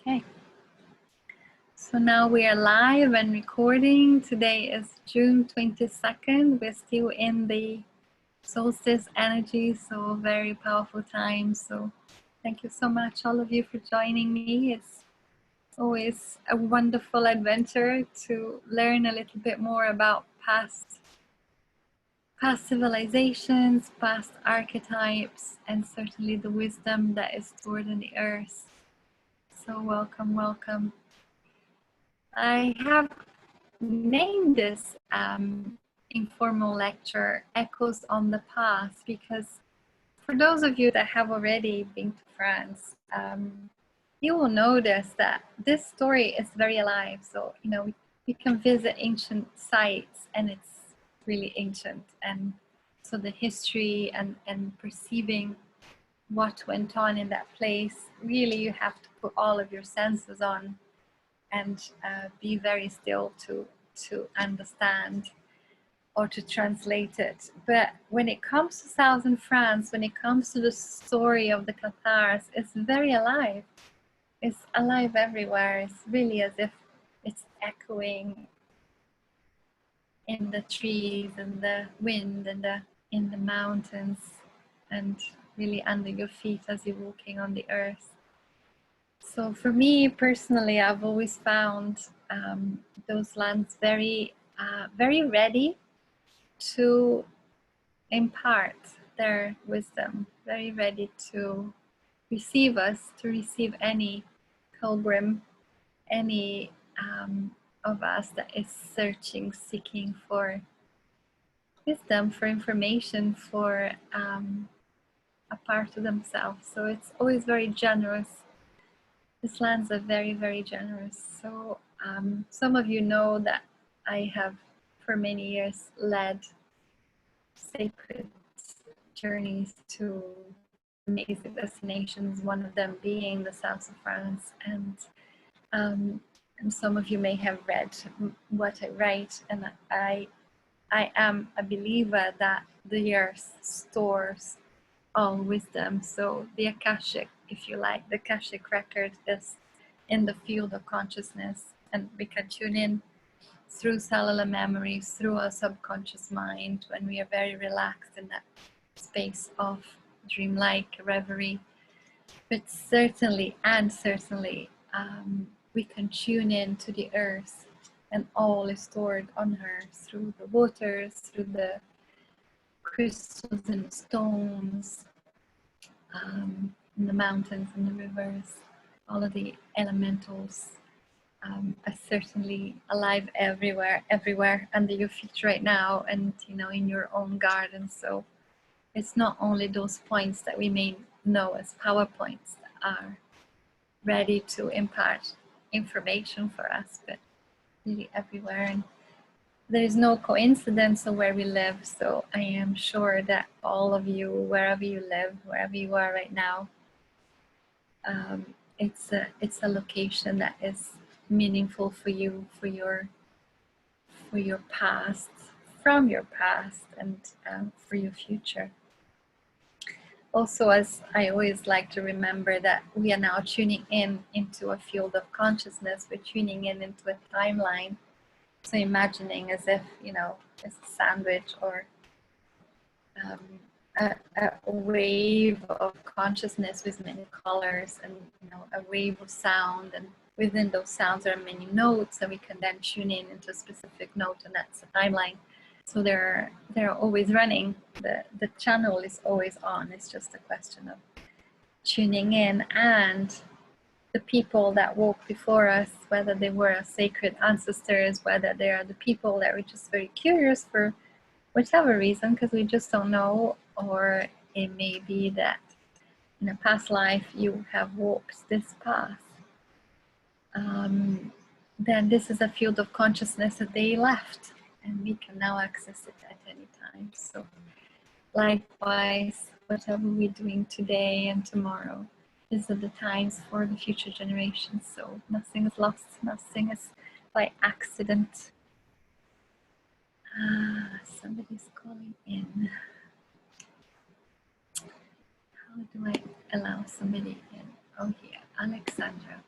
Okay, so now we are live and recording. Today is June 22nd. We're still in the solstice energy, so very powerful time. So thank you so much, all of you, for joining me. It's always a wonderful adventure to learn a little bit more about past civilizations, past archetypes, and certainly the wisdom that is stored in the earth. So welcome, welcome. I have named this informal lecture Echoes on the Past because for those of you that have already been to France, you will notice that this story is very alive. So, you know, we can visit ancient sites and it's really ancient. And so the history and perceiving what went on in that place, really you have to put all of your senses on and be very still to understand or to translate it. But when it comes to southern France, when it comes to the story of the Cathars, it's very alive. It's alive everywhere. It's really as if it's echoing in the trees and the wind and in the mountains and really under your feet as you're walking on the earth. So for me personally, I've always found those lands very ready to impart their wisdom, very ready to receive us, to receive any pilgrim, any of us that is searching, seeking for wisdom, for information, for a part of themselves. So it's always very generous. These lands are very, very generous. So some of you know that I have for many years led sacred journeys to amazing destinations, one of them being the south of France. And some of you may have read what I write, and I am a believer that the earth stores all wisdom. So the Akashic, if you like, the Akashic record is in the field of consciousness, and we can tune in through cellular memories, through our subconscious mind, when we are very relaxed in that space of dreamlike reverie. But certainly, we can tune in to the earth, and all is stored on her through the waters, through the crystals and the stones, in the mountains and the rivers. All of the elementals are certainly alive everywhere under your feet right now, and you know, in your own garden. So it's not only those points that we may know as power points that are ready to impart information for us, but really everywhere. And there is no coincidence of where we live, so I am sure that all of you, wherever you live, wherever you are right now, it's a location that is meaningful for you, for your past, from your past, and for your future. Also, as I always like to remember, that we are now tuning in into a field of consciousness. We're tuning in into a timeline. So imagining as if, you know, it's a sandwich or a wave of consciousness with many colors, and you know, a wave of sound, and within those sounds there are many notes, and we can then tune in into a specific note, and that's a timeline. So they're always running. The channel is always on. It's just a question of tuning in. And the people that walked before us, whether they were our sacred ancestors, whether they are the people that were just very curious for whichever reason, because we just don't know, or it may be that in a past life you have walked this path, then this is a field of consciousness that they left, and we can now access it at any time. So likewise, whatever we're doing today and tomorrow, these are the times for the future generations. So nothing is lost, nothing is by accident. Somebody's calling in. How do I allow somebody in? Oh, here, Alexandra.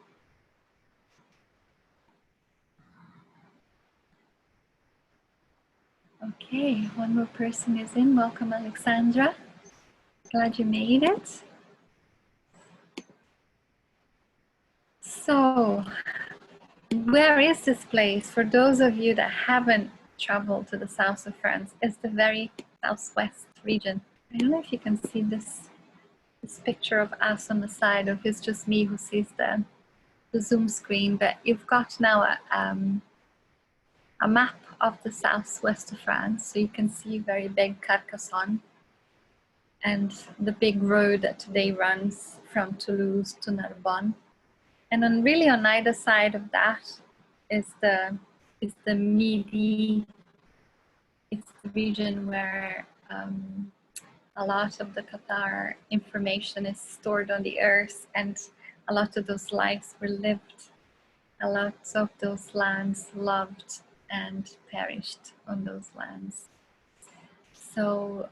Okay, one more person is in. Welcome, Alexandra. Glad you made it. So, where is this place? For those of you that haven't traveled to the south of France, it's the very southwest region. I don't know if you can see this picture of us on the side, or if it's just me who sees the Zoom screen, but you've got now a map of the southwest of France, so you can see very big Carcassonne and the big road that today runs from Toulouse to Narbonne. And then really on either side of that is the Midi. It's the region where a lot of the Cathar information is stored on the earth, and a lot of those lives were lived. A lot of those lands loved and perished on those lands. So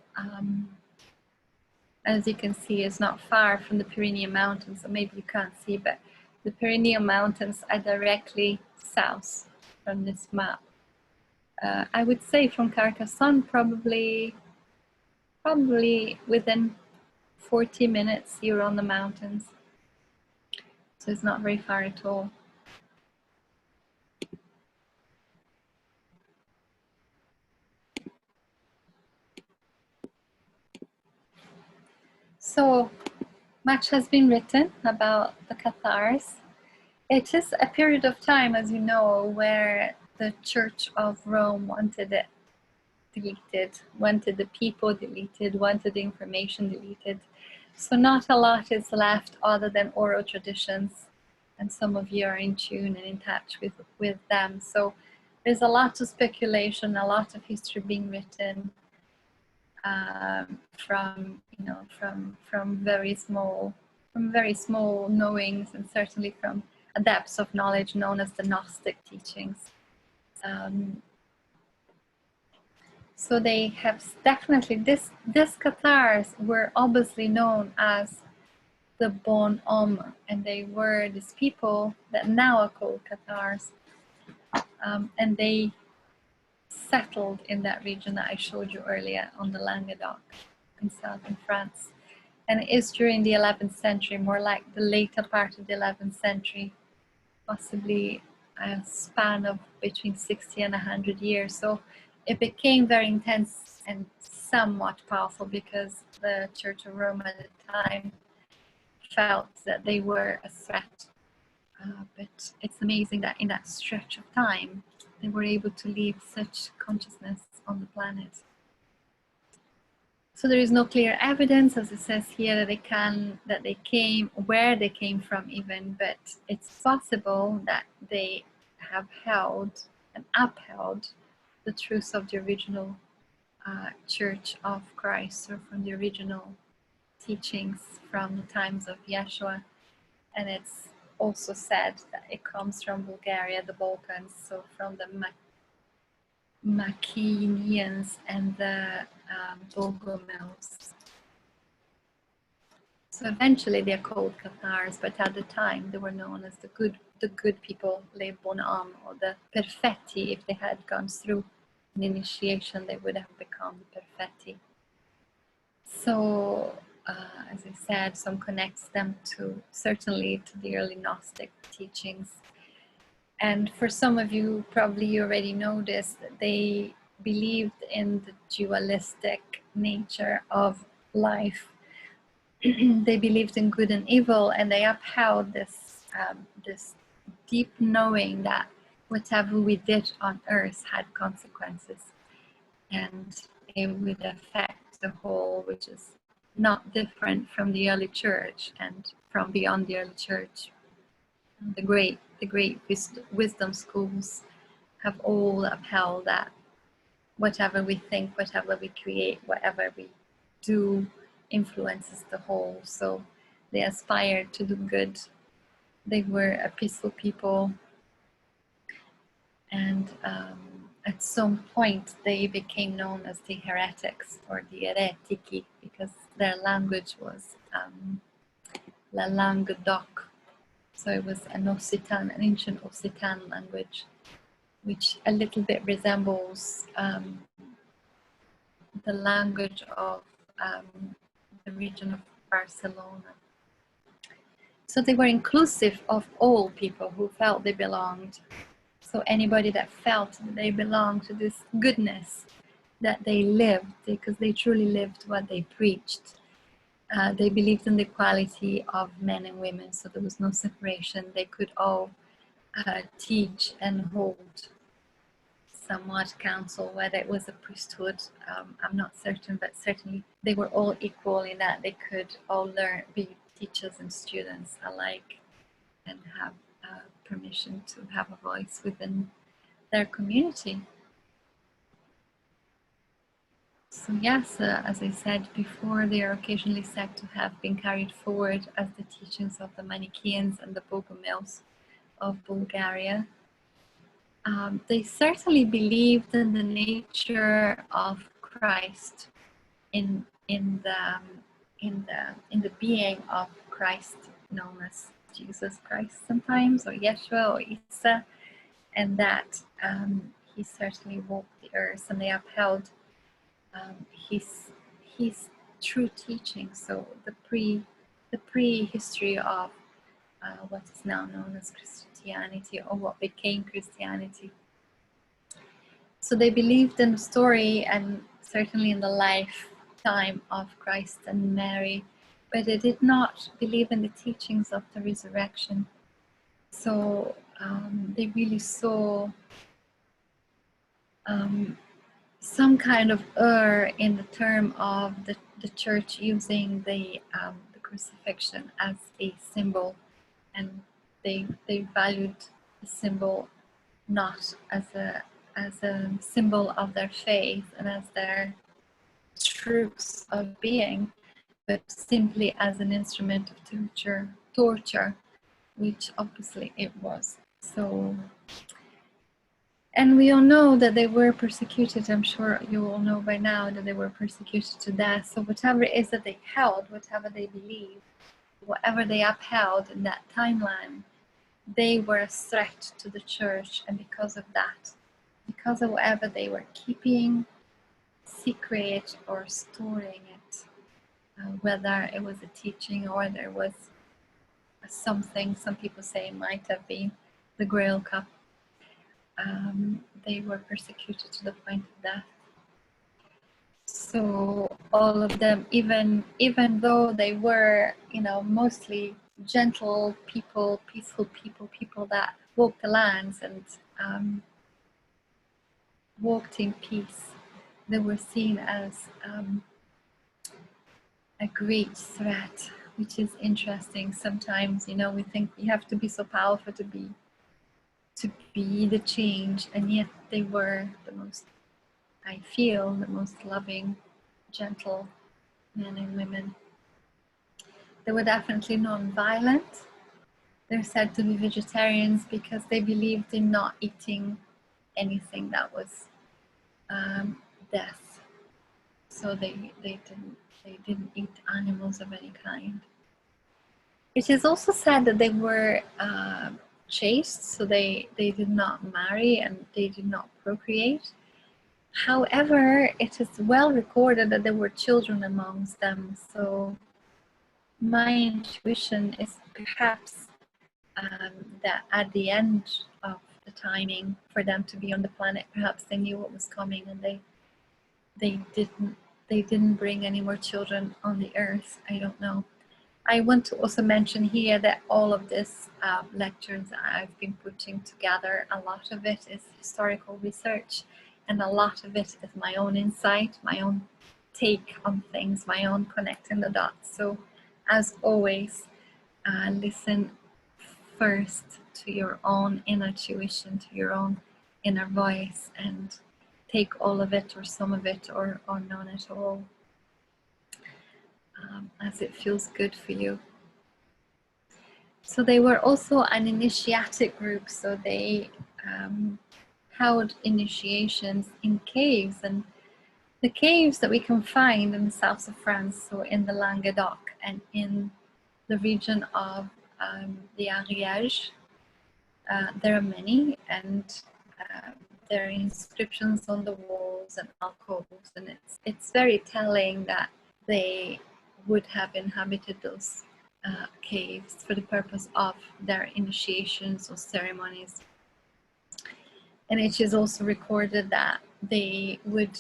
as you can see, it's not far from the Pyrenean Mountains, so maybe you can't see, but the Pyrenean Mountains are directly south from this map. I would say from Carcassonne, probably within 40 minutes you're on the mountains. So it's not very far at all. So much has been written about the Cathars. It is a period of time, as you know, where the Church of Rome wanted it deleted, wanted the people deleted, wanted the information deleted. So not a lot is left other than oral traditions, and some of you are in tune and in touch with them. So there's a lot of speculation, a lot of history being written from very small knowings, and certainly from a depth of knowledge known as the Gnostic teachings. So they have definitely, this Cathars were obviously known as the Bon Homme, and they were these people that now are called Cathars, and they settled in that region that I showed you earlier on the Languedoc in southern France. And it is during the 11th century, more like the later part of the 11th century, possibly a span of between 60 and 100 years. So it became very intense and somewhat powerful because the Church of Rome at the time felt that they were a threat. But it's amazing that in that stretch of time, they were able to leave such consciousness on the planet. So there is no clear evidence, as it says here, that they came, where they came from even, but it's possible that they have held and upheld the truths of the original Church of Christ, or from the original teachings from the times of Yeshua. And it's also said that it comes from Bulgaria, the Balkans, so from the Macedonians and the Bogomils. So eventually they're called Cathars, but at the time they were known as the good people, les bon hommes, or the perfetti. If they had gone through an initiation, they would have become the perfetti. So, as I said, some connects them certainly to the early Gnostic teachings. And for some of you, probably you already know this, that they believed in the dualistic nature of life. They believed in good and evil, and they upheld this deep knowing that whatever we did on earth had consequences, and it would affect the whole, which is not different from the early church and from beyond the early church. The great wisdom schools have all upheld that whatever we think, whatever we create, whatever we do influences the whole. So they aspired to do good. They were a peaceful people, and at some point they became known as the heretics, or the eretiki, because their language was La Languedoc. So it was an ancient Occitan language, which a little bit resembles the language of the region of Barcelona. So they were inclusive of all people who felt they belonged. So anybody that felt that they belonged to this goodness that they lived, because they truly lived what they preached. They believed in the equality of men and women, so there was no separation. They could all teach and hold somewhat counsel, whether it was a priesthood, I'm not certain, but certainly they were all equal in that they could all learn, be teachers and students alike, and have permission to have a voice within their community. So yes, as I said before, they are occasionally said to have been carried forward as the teachings of the Manichaeans and the Bogomils of Bulgaria. They certainly believed in the nature of Christ, in the being of Christ, known as Jesus Christ sometimes, or Yeshua or Isa, and that he certainly walked the earth, and they upheld his true teaching. So the prehistory of what is now known as Christianity, or what became Christianity. So they believed in the story and certainly in the lifetime of Christ and Mary, but they did not believe in the teachings of the resurrection. So they really saw some kind of error in the term of the church using the crucifixion as a symbol, and they valued the symbol not as a symbol of their faith and as their truths of being, but simply as an instrument of torture, which obviously it was. So, and we all know that they were persecuted. I'm sure you all know by now that they were persecuted to death. So whatever it is that they held, whatever they believed, whatever they upheld in that timeline, they were a threat to the church. And because of that, because of whatever they were keeping secret or storing it, whether it was a teaching or there was something, some people say it might have been the Grail Cup, they were persecuted to the point of death. So all of them, even though they were, mostly gentle people, peaceful people that walked the lands and walked in peace, they were seen as a great threat, which is interesting. Sometimes, we think we have to be so powerful to be the change, and yet they were the most, I feel, the most loving, gentle men and women. They were definitely non-violent. They're said to be vegetarians because they believed in not eating anything that was death. So they didn't eat animals of any kind. It is also said that they were chaste, so they did not marry and they did not procreate. However, it is well recorded that there were children amongst them. So my intuition is perhaps that at the end of the timing for them to be on the planet, perhaps they knew what was coming and they didn't bring any more children on the earth. I don't know. I want to also mention here that all of this lectures I've been putting together, a lot of it is historical research, and a lot of it is my own insight, my own take on things, my own connecting the dots. So as always, listen first to your own inner tuition, to your own inner voice, and take all of it or some of it or none at all, as it feels good for you. So they were also an initiatic group, so they held initiations in caves, and the caves that we can find in the south of France, so in the Languedoc and in the region of the Ariege, there are many, and there are inscriptions on the walls coves and alcoves, and it's very telling that they would have inhabited those caves for the purpose of their initiations or ceremonies. And it is also recorded that they would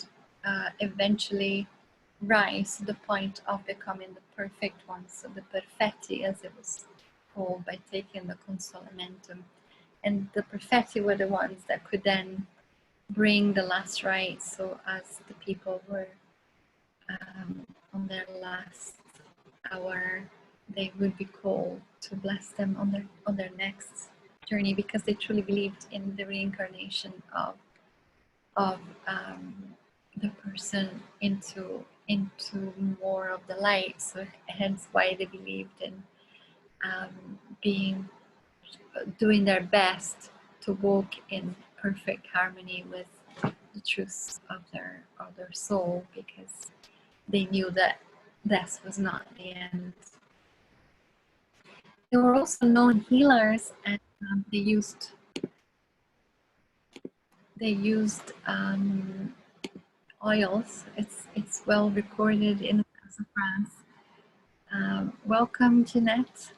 eventually rise to the point of becoming the perfect ones, so the perfetti, as it was called, by taking the consolamentum. And the perfetti were the ones that could then bring the last rites. So as the people were on their last hour, they would be called to bless them on their next journey, because they truly believed in the reincarnation of the person into more of the light. So hence why they believed in doing their best to walk in perfect harmony with the truths of their soul, because they knew that death was not the end. They were also known healers, and they used oils. It's well recorded in the south of France. Welcome, Jeanette.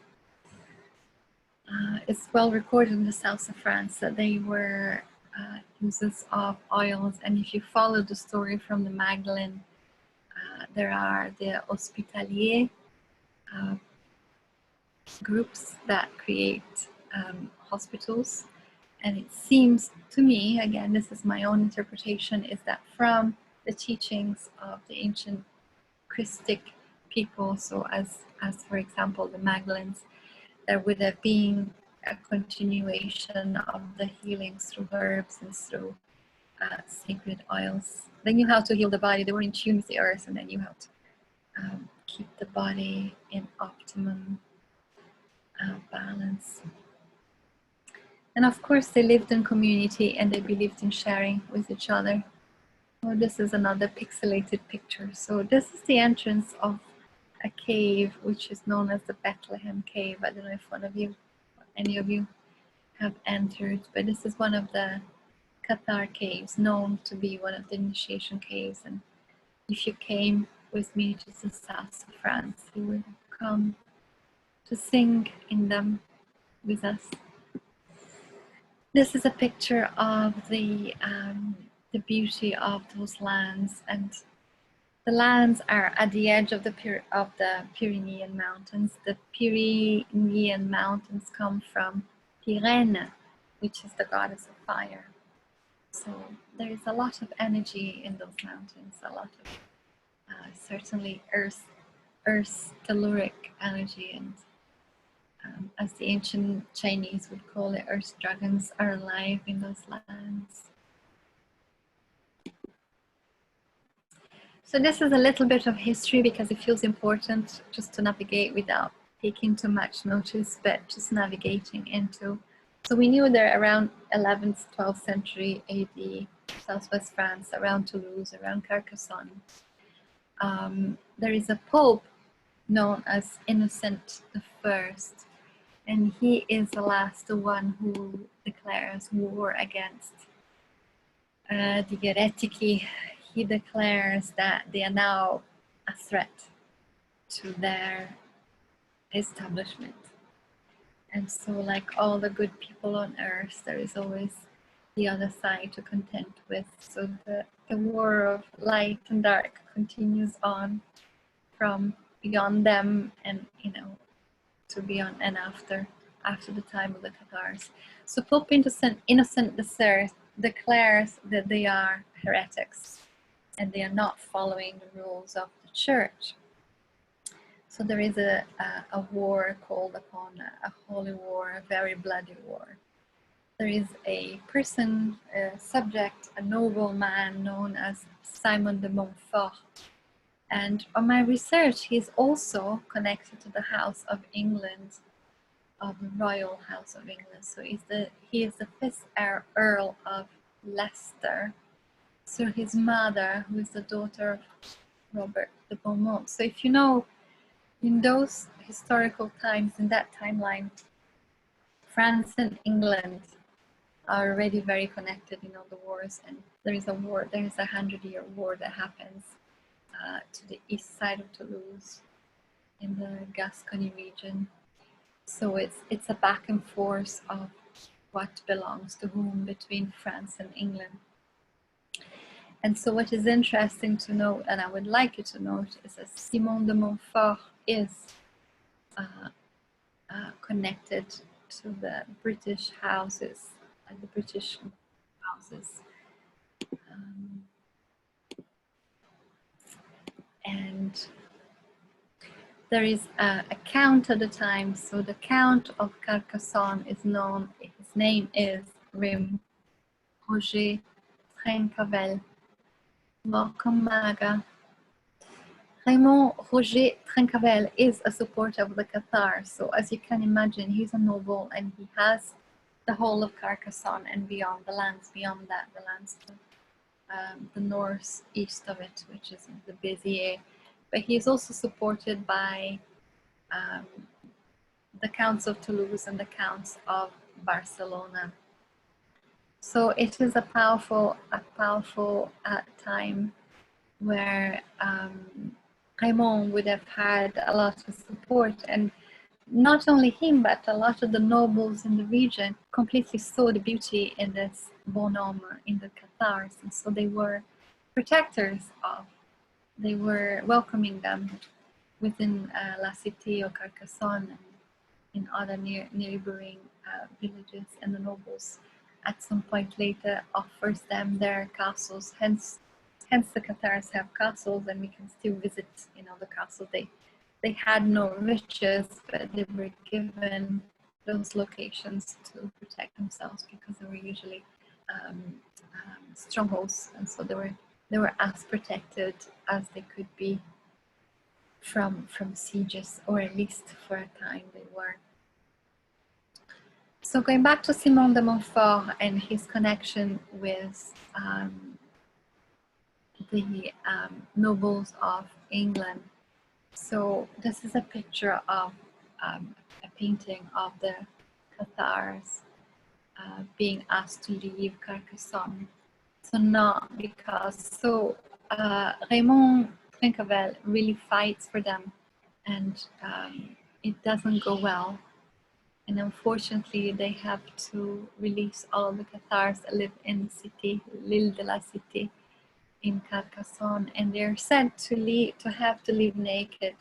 It's well recorded in the south of France that they were users of oils, and if you follow the story from the Magdalene, there are the hospitalier groups that create hospitals. And it seems to me, again, this is my own interpretation, is that from the teachings of the ancient Christic people, so as for example the Magdalenes, there would have been a continuation of the healings through herbs and through sacred oils. They knew how to heal the body. They were in tune with the earth, and they knew how to keep the body in optimum balance. And of course, they lived in community, and they believed in sharing with each other. Oh, this is another pixelated picture. So this is the entrance of a cave, which is known as the Bethlehem Cave. I don't know if any of you have entered, but this is one of the Cathar caves, known to be one of the initiation caves. And if you came with me to the south of France, you would come to sing in them with us. This is a picture of the beauty of those lands, and the lands are at the edge of the Pyrenean Mountains. The Pyrenean Mountains come from Pyrene, which is the goddess of fire. So there is a lot of energy in those mountains, a lot of certainly earth telluric energy, and as the ancient Chinese would call it, earth dragons are alive in those lands. So this is a little bit of history, because it feels important just to navigate without taking too much notice, but just navigating into. So we knew they're around 11th, 12th century AD, southwest France, around Toulouse, around Carcassonne. There is a pope known as Innocent I, and he is the one who declares war against the heretici. He declares that they are now a threat to their establishment. And so, like all the good people on earth, there is always the other side to contend with. So the war of light and dark continues on from beyond them, and to beyond and after the time of the Cathars. So Pope Innocent III declares that they are heretics, and they are not following the rules of the church. So there is a war called upon, a holy war, a very bloody war. There is a person, a subject, a noble man known as Simon de Montfort. And on my research, he is also connected to the House of England, of the Royal House of England. So he is the 5th Earl of Leicester. So his mother, who is the daughter of Robert de Beaumont. So if you know, in those historical times, in that timeline, France and England are already very connected in all the wars, and there is a 100-year war that happens to the east side of Toulouse in the Gascony region. So it's a back and forth of what belongs to whom between France and England. And so what is interesting to note, and I would like you to note, is that Simon de Montfort is connected to the British houses, the British houses. And there is a count at the time. So the Count of Carcassonne is known, his name is Raymond Roger Trencavel. Welcome, Maga. Raymond Roger Trencavel is a supporter of the Cathars. So as you can imagine, he's a noble and he has the whole of Carcassonne and beyond, the lands beyond that, the lands to the northeast of it, which is the Béziers. But he is also supported by the Counts of Toulouse and the Counts of Barcelona. So it is a powerful time where Raymond would have had a lot of support, and not only him, but a lot of the nobles in the region completely saw the beauty in this bonhomme, in the Cathars, and so they were protectors of, they were welcoming them within La Cité or Carcassonne and in other neighboring villages, and the nobles at some point later offers them their castles. Hence the Cathars have castles, and we can still visit, you know, the castle. They had no riches, but they were given those locations to protect themselves because they were usually strongholds, and so they were as protected as they could be from sieges, or at least for a time they were. So going back to Simon de Montfort and his connection with the nobles of England. So this is a picture of a painting of the Cathars being asked to leave Carcassonne. So not because, so Raymond Trencavel really fights for them, and it doesn't go well. And unfortunately, they have to release all the Cathars that live in the city, l'Île de la Cité, in Carcassonne, and they're said to have to live naked.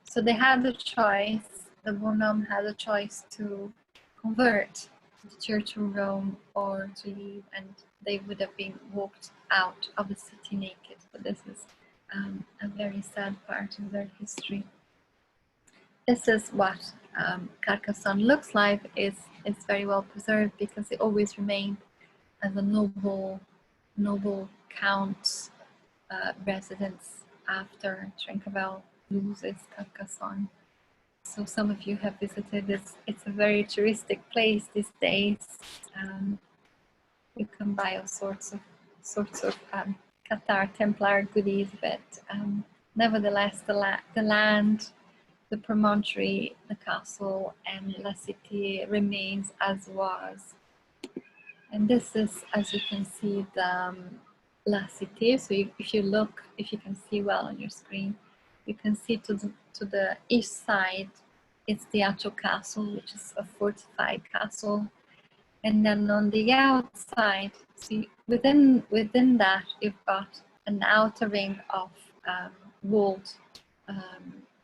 So they had the choice, the bonhomme had a choice to convert to the Church of Rome or to leave, and they would have been walked out of the city naked. But this is a very sad part of their history. This is what Carcassonne looks like. It's very well preserved because it always remained as a noble count's residence after Trencavel loses Carcassonne. So some of you have visited this. It's a very touristic place these days. You can buy all sorts of Cathar Templar goodies, but nevertheless, the land, the promontory, the castle, and La Cité remains as was. And this is, as you can see, the La Cité. So if you can see well on your screen, you can see to the east side, it's the actual castle, which is a fortified castle. And then on the outside, see, within that, you've got an outer ring of walled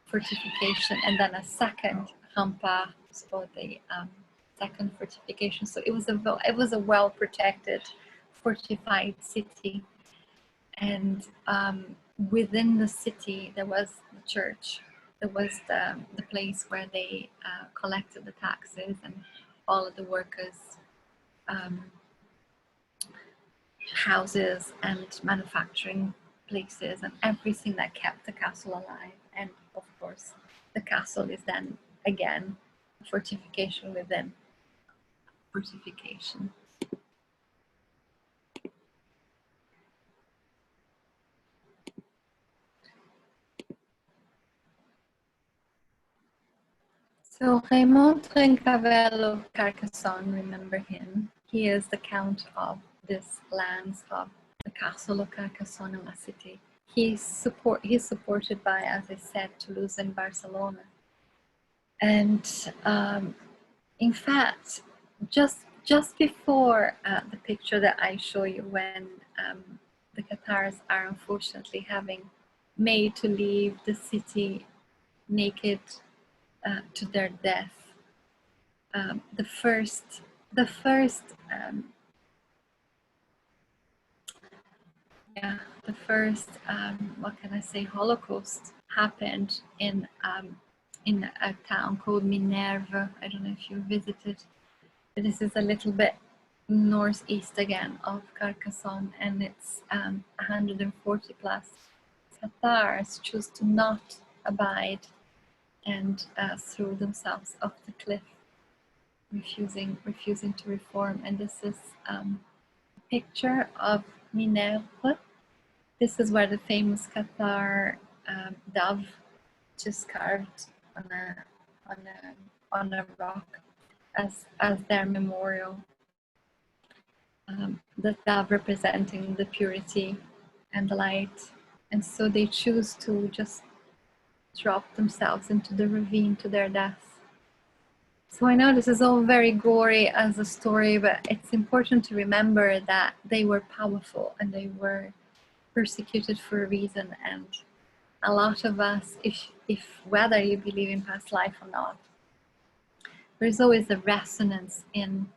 fortification, and then a second rampart, or the second fortification. So it was a well protected, fortified city, and within the city there was the church. There was the place where they collected the taxes, and all of the workers' houses and manufacturing places, and everything that kept the castle alive. And of course, the castle is then again a fortification within fortification. So Raymond Trencavel of Carcassonne, remember him? He is the count of this lands of the castle of Carcassonne in La Cité. He's supported by, as I said, Toulouse and Barcelona. And in fact, just before the picture that I show you, when the Cathars are unfortunately having made to leave the city naked to their death, the first what can I say, Holocaust happened in a town called Minerve. I don't know if you visited. This is a little bit northeast again of Carcassonne, and it's 140 plus Cathars choose to not abide and threw themselves off the cliff, refusing to reform. And this is a picture of Minerve. This is where the famous Cathar dove just carved on a rock as their memorial. The dove representing the purity and the light, and so they choose to just drop themselves into the ravine to their death. So I know this is all very gory as a story, but it's important to remember that they were powerful and they were persecuted for a reason. And a lot of us, if whether you believe in past life or not, there's always a resonance in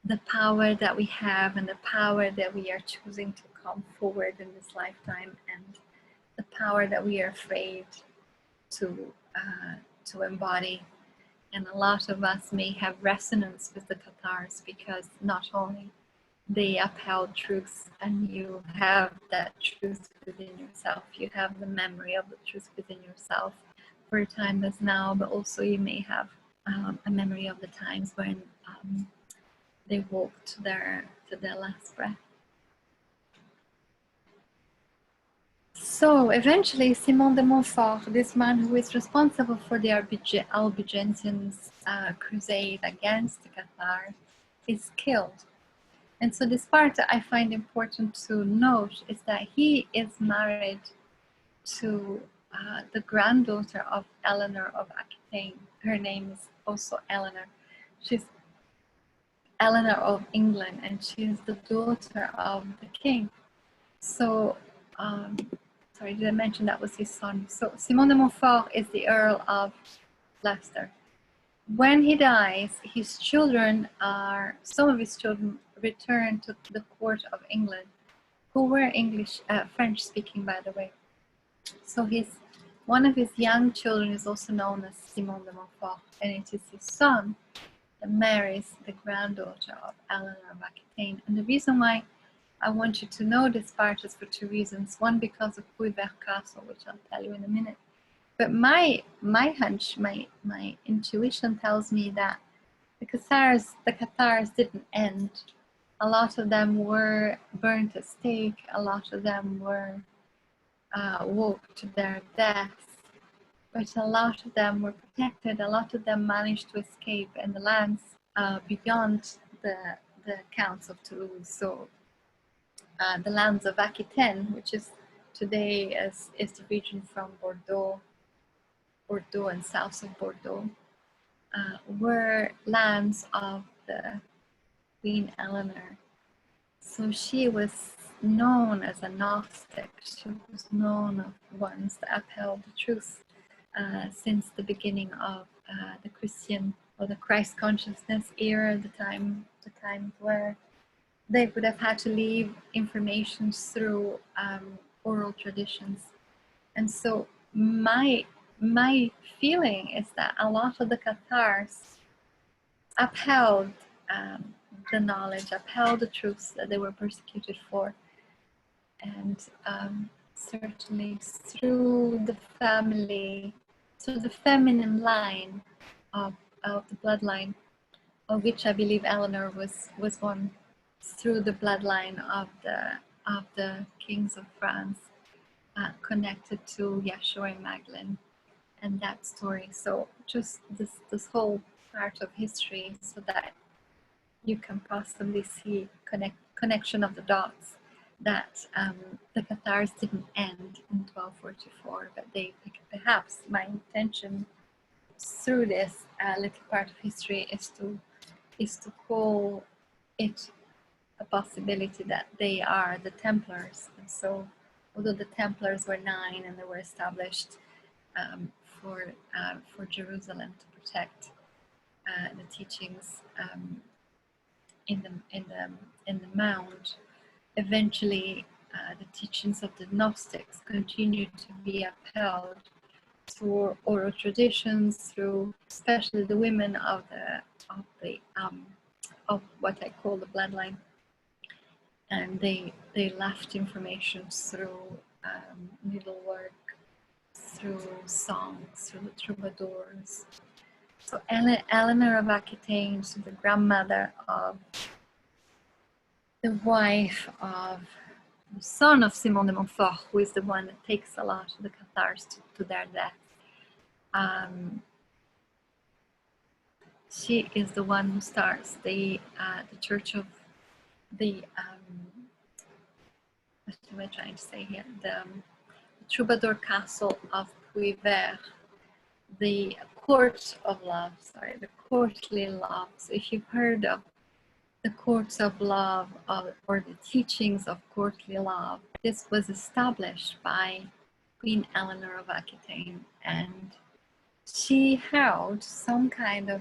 the power that we have and the power that we are choosing to come forward in this lifetime, and the power that we are afraid to embody. And a lot of us may have resonance with the Cathars because not only they upheld truth, and you have that truth within yourself, you have the memory of the truth within yourself for a time as now, but also you may have a memory of the times when they walked to their last breath. So eventually, Simon de Montfort, this man who is responsible for the Albigensians' crusade against the Cathars, is killed. And so this part that I find important to note is that he is married to the granddaughter of Eleanor of Aquitaine. Her name is also Eleanor. She's Eleanor of England, and she is the daughter of the king. So, sorry, did I mention that was his son? So Simon de Montfort is the Earl of Leicester. When he dies, his children some of his children returned to the court of England, who were French speaking, by the way. So one of his young children is also known as Simon de Montfort, and it is his son that marries the granddaughter of Eleanor of Aquitaine. And the reason why I want you to know this part is for two reasons. One, because of Puy-Vert Castle, which I'll tell you in a minute. But my hunch, my intuition tells me that the Cathars didn't end. A lot of them were burnt at stake. A lot of them were walked to their deaths. But a lot of them were protected. A lot of them managed to escape in the lands beyond the counts of Toulouse. So the lands of Aquitaine, which is today is the region from Bordeaux and south of Bordeaux, were lands of the Queen Eleanor. So she was known as a Gnostic. She was known as ones that upheld the truth since the beginning of the Christian or the Christ consciousness era, the time where they would have had to leave information through oral traditions. And so my feeling is that a lot of the Cathars upheld the knowledge, upheld the truths that they were persecuted for. And certainly through the family, through the feminine line of the bloodline, of which I believe Eleanor was one, through the bloodline of the kings of France, connected to Yeshua and Magdalene, and that story. So just this whole part of history, so that you can possibly see connection of the dots, that the Cathars didn't end in 1244, but they, perhaps my intention through this little part of history is to call it a possibility that they are the Templars. And so although the Templars were 9 and they were established for Jerusalem to protect the teachings in the Mount, eventually the teachings of the Gnostics continued to be upheld through oral traditions, through especially the women of what I call the bloodline, and they left information through needlework, through songs, through the troubadours. So Eleanor of Aquitaine, so the grandmother of the wife of the son of Simon de Montfort, who is the one that takes a lot of the Cathars to their death. She is the one who starts the church of the what am I trying to say here? The troubadour castle of Puy-Vert, the court of love. Sorry, the courtly love. So if you've heard of the courts of love or the teachings of courtly love, this was established by Queen Eleanor of Aquitaine, and she held some kind of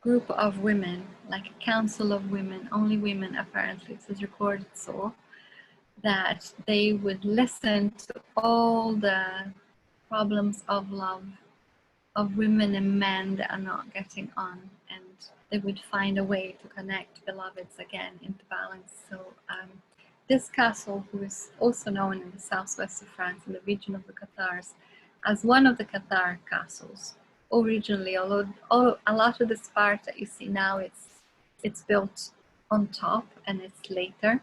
group of women, like a council of women, only women apparently, it is recorded so, that they would listen to all the problems of love of women and men that are not getting on, and they would find a way to connect beloveds again into balance. So this castle, who is also known in the southwest of France, in the region of the Cathars, as one of the Cathar castles, originally, although a lot of this part that you see now, it's built on top and it's later.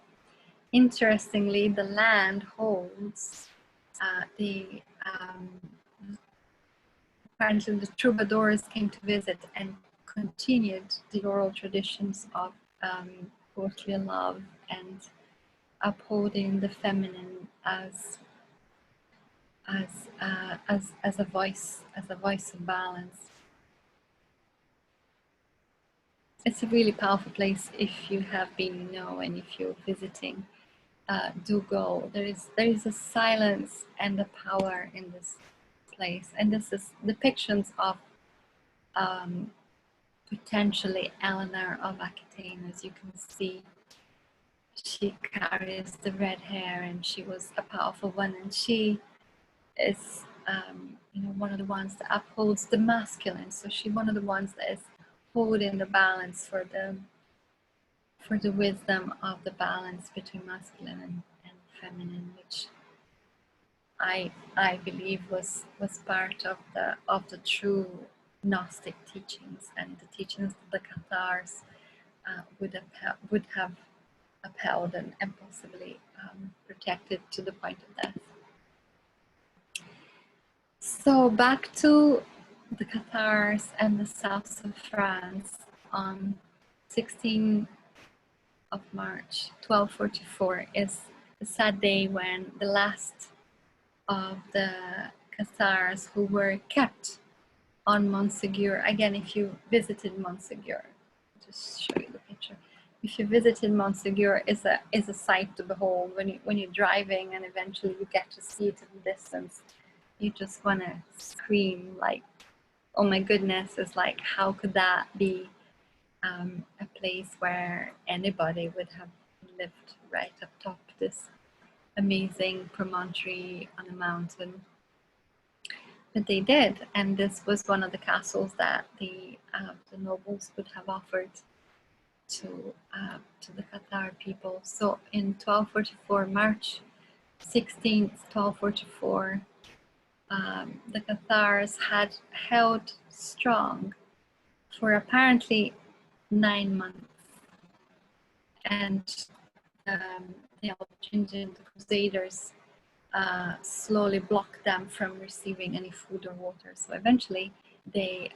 Interestingly, the land holds apparently the troubadours came to visit and continued the oral traditions of courtly love and upholding the feminine as a voice of balance. It's a really powerful place. If you have been, and if you're visiting, do go. There is a silence and a power in this place, and this is depictions of potentially Eleanor of Aquitaine. As you can see, she carries the red hair, and she was a powerful one, and she is one of the ones that upholds the masculine. So she's one of the ones that is holding the balance for the wisdom of the balance between masculine and feminine, which I believe was part of the true Gnostic teachings, and the teachings that the Cathars would have upheld and possibly protected to the point of death. So back to the Cathars and the south of France on 16th of March 1244 is a sad day when the last of the Cathars who were kept on Montsegur. Again, if you visited Montsegur, just show you the picture. If you visited Montsegur, is a sight to behold when you're driving, and eventually you get to see it in the distance. You just want to scream like, oh my goodness, it's like, how could that be a place where anybody would have lived right up top this amazing promontory on a mountain? But they did, and this was one of the castles that the nobles would have offered to the Cathar people. So in 1244, March 16th, 1244, the Cathars had held strong for apparently 9 months, and the Albigensian Crusaders slowly blocked them from receiving any food or water. So eventually they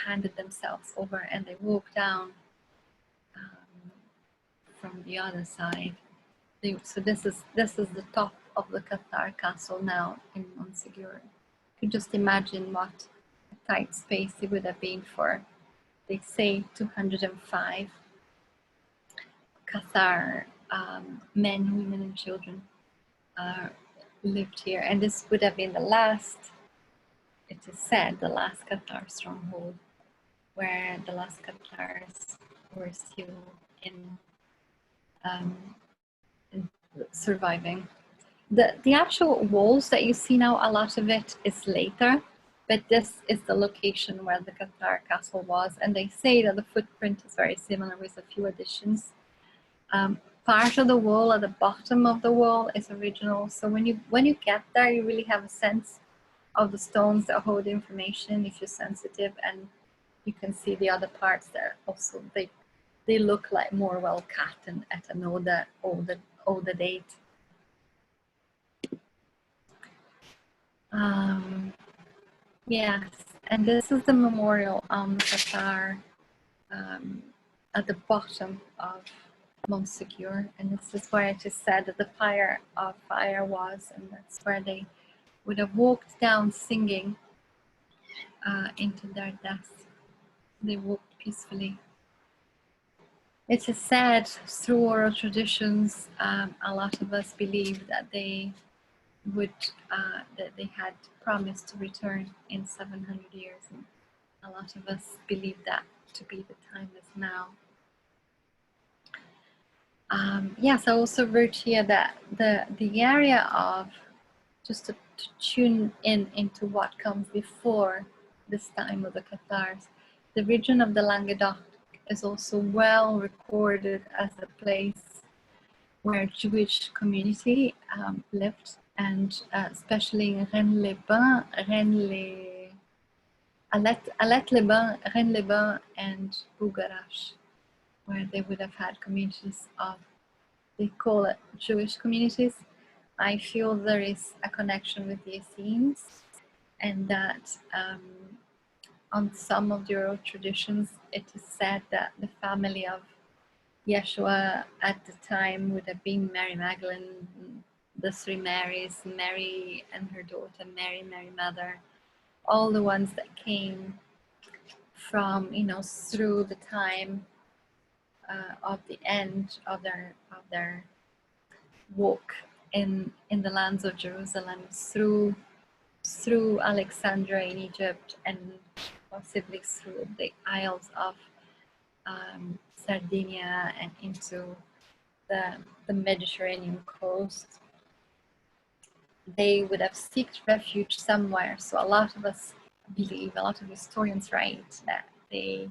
handed themselves over and they walked down from the other side. So this is the top of the Cathar castle now in Montsegur. You can just imagine what a tight space it would have been for, they say, 205 Cathar men, women, and children lived here, and this would have been the last, it is said, the last Cathar stronghold, where the last Cathars were still in surviving. The actual walls that you see now, a lot of it is later, but this is the location where the Cathar castle was, and they say that the footprint is very similar with a few additions. Part of the wall at the bottom of the wall is original, so when you get there, you really have a sense of the stones that hold information if you're sensitive, and you can see the other parts there also. They look like more well cut and at an older date. Yes, and this is the memorial on Cathar at the bottom of Montsegur, and this is where it is said that the fire was, and that's where they would have walked down singing into their death. They walked peacefully. It is said through oral traditions, a lot of us believe that they had promised to return in 700 years, and a lot of us believe that to be the time as now. Yes, I also wrote here that the area of, just to tune into what comes before this time of the Cathars, the region of the Languedoc is also well recorded as a place where Jewish community lived, and especially in Rennes-les-Bains, Alet-les-Bains, Rennes-les-Bains, and Bougarache, where they would have had communities of, they call it Jewish communities. I feel there is a connection with the Essenes, and that on some of the oral traditions, it is said that the family of Yeshua at the time would have been Mary Magdalene, the three Marys, Mary and her daughter Mary, Mary Mother, all the ones that came from, through the time of the end of their walk in the lands of Jerusalem, through Alexandria in Egypt, and possibly through the Isles of Sardinia and into the Mediterranean coast. They would have sought refuge somewhere. So a lot of us believe, a lot of historians write, that they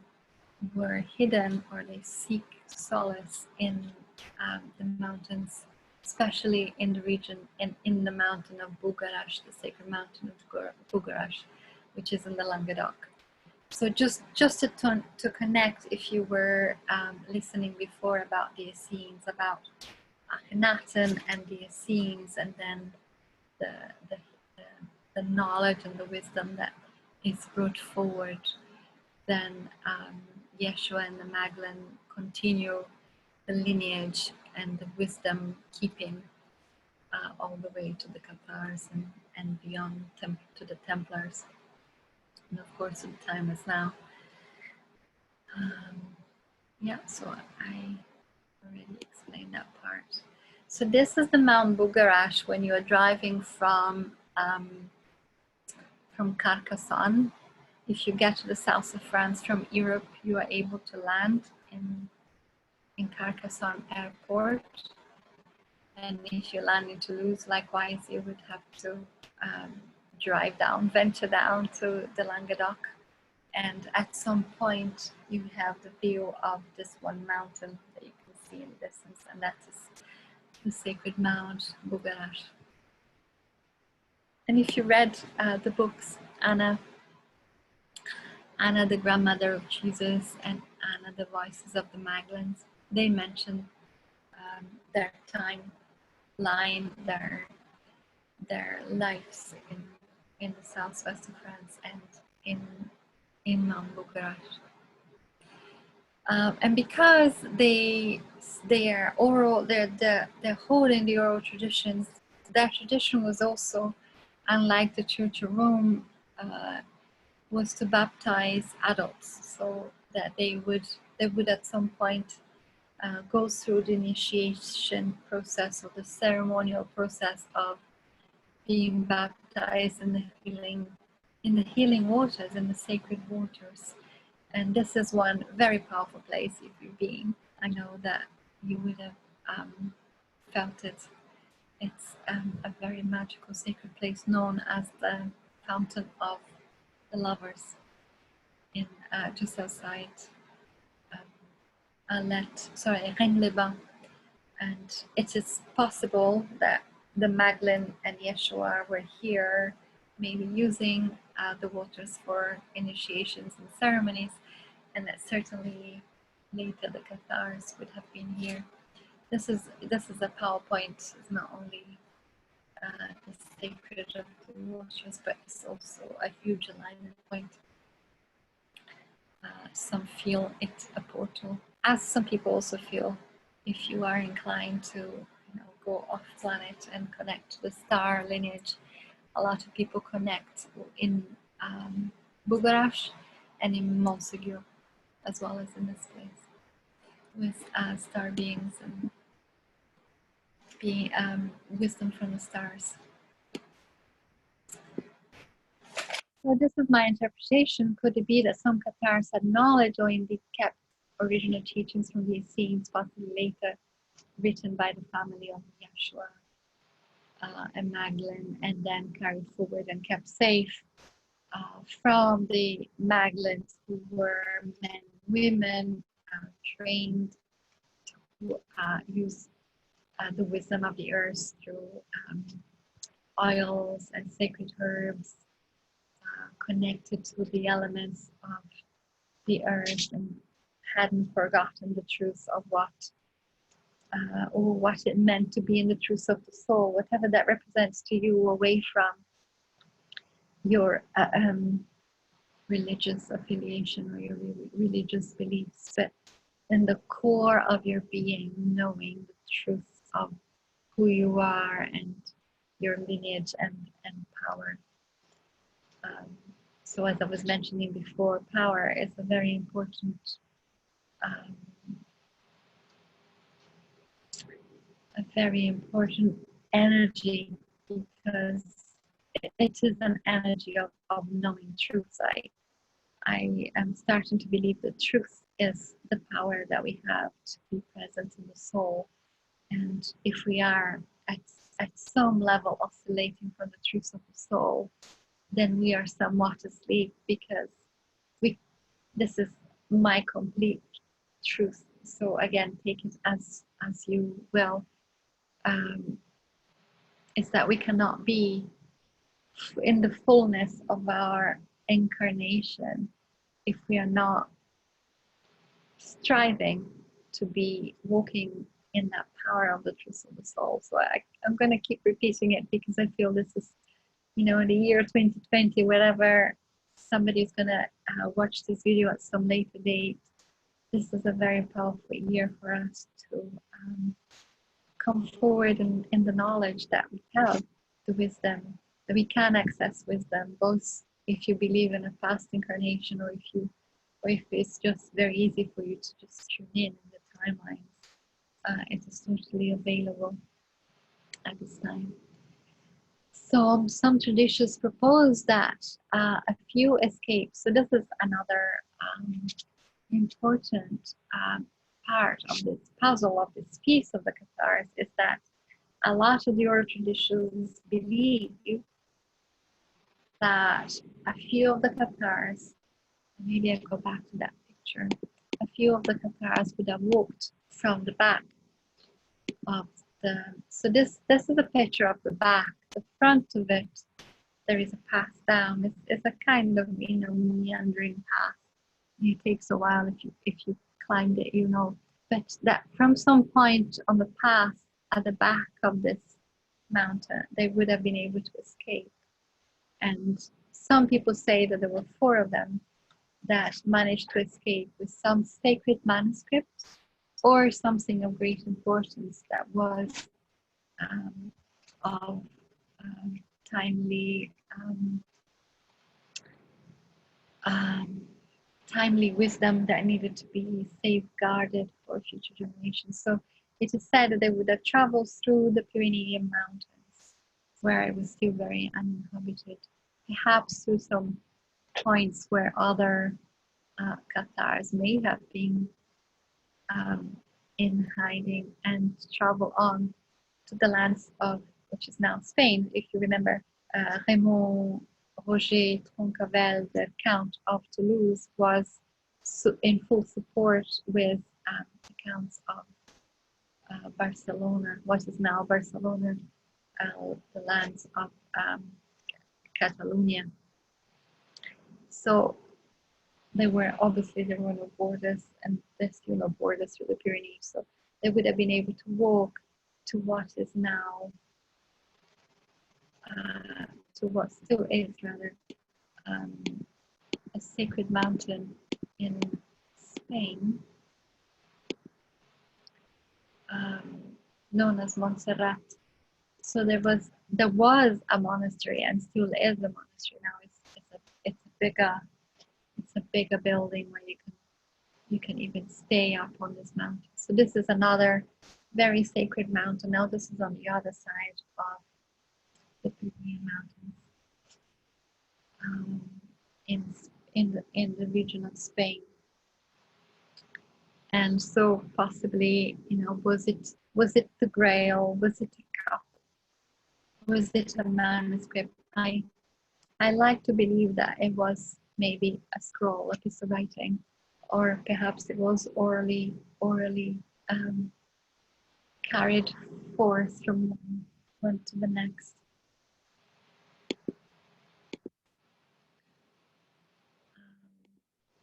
were hidden, or they seek solace in the mountains, especially in the region, in the mountain of Bougarache, the sacred mountain of Bougarache, which is in the Languedoc. So just to connect, if you were listening before about the Essenes, about Akhenaten and the Essenes, and then the knowledge and the wisdom that is brought forward, then Yeshua and the Magdalene continue the lineage and the wisdom keeping all the way to the Cathars and beyond to the Templars, and of course in time as now. Yeah, so I already explained that part. So this is the Mount Bougarache when you are driving from Carcassonne. If you get to the south of France from Europe, you are able to land in Carcassonne airport. And if you land in Toulouse, likewise, you would have to venture down to the Languedoc. And at some point, you have the view of this one mountain that you can see in the distance, and that is the sacred Mount Bougarache. And if you read the books, Anna, the grandmother of Jesus, and Anna, the voices of the Magdalenes, they mention their timeline, their lives in the southwest of France and in Montsegur. And because they're holding the oral traditions, that tradition was also, unlike the Church of Rome, was to baptize adults, so that they would at some point go through the initiation process or the ceremonial process of being baptized in the healing waters, in the sacred waters. And this is one very powerful place if you've been. I know that you would have felt it. It's a very magical sacred place known as the Fountain of the Lovers, in just outside Languedoc. And it is possible that the Magdalene and Yeshua were here, maybe using the waters for initiations and ceremonies, and that certainly later the Cathars would have been here. This is a PowerPoint. It's not only the sacred of the waters, but it's also a huge alignment point. Some feel it's a portal, as some people also feel, if you are inclined to go off planet and connect to the star lineage. A lot of people connect in Bugarash and in Montsegur, as well as in this place, with star beings and being wisdom from the stars. So this is my interpretation. Could it be that some Cathars had knowledge or indeed kept original teachings from the Essenes, possibly later written by the family of Yeshua and Magdalene, and then carried forward and kept safe from the Magdalenes, who were men and women trained to use the wisdom of the earth through oils and sacred herbs, connected to the elements of the earth, and hadn't forgotten the truth of what or what it meant to be in the truth of the soul, whatever that represents to you, away from your religious affiliation or your religious beliefs, but in the core of your being, knowing the truth of who you are and your lineage and power. So as I was mentioning before, power is a very important energy, because it is an energy of knowing truth. I am starting to believe that truth is the power that we have to be present in the soul. And if we are at some level oscillating from the truth of the soul, then we are somewhat asleep, because this is my complete truth. So again, take it as you will. Is that we cannot be in the fullness of our incarnation if we are not striving to be walking in that power of the truth of the soul. So I'm going to keep repeating it, because I feel this is, in the year 2020, wherever somebody's going to watch this video at some later date, this is a very powerful year for us to come forward in the knowledge that we have, the wisdom, that we can access wisdom, both if you believe in a past incarnation, or if it's just very easy for you to just tune in the timelines. It is totally available at this time. So some traditions propose that a few escapes. So this is another important part of this puzzle, of this piece of the Cathars, is that a lot of the oral traditions believe that a few of the Cathars, maybe I'll go back to that picture, a few of the Cathars would have walked from the back of the, so this is a picture of the back. The front of it, there is a path down. It's a kind of meandering path. It takes a while if you climbed it, but that from some point on the path at the back of this mountain, they would have been able to escape. And some people say that there were 4 of them that managed to escape with some sacred manuscript or something of great importance that was of timely timely wisdom that needed to be safeguarded for future generations. So it is said that they would have traveled through the Pyrenean mountains where it was still very uninhabited, perhaps through some points where other Cathars may have been in hiding, and travel on to the lands of, which is now Spain. If you remember, Raymond Roger Troncavel, the Count of Toulouse, was in full support with the Counts of Barcelona, what is now Barcelona, the lands of Catalonia. So there were no borders, and there's still no borders through the Pyrenees. So they would have been able to walk to what is now, to what still is rather, a sacred mountain in Spain, known as Montserrat. So there was a monastery, and still is a monastery now. It's a bigger building where you can even stay up on this mountain. So this is another very sacred mountain. Now this is on the other side of the Pyrenean Mountains, in the region of Spain. And so possibly, was it the Grail? Was it a cup? Was it a manuscript? I like to believe that it was maybe a scroll, a piece of writing, or perhaps it was orally carried forth from one to the next.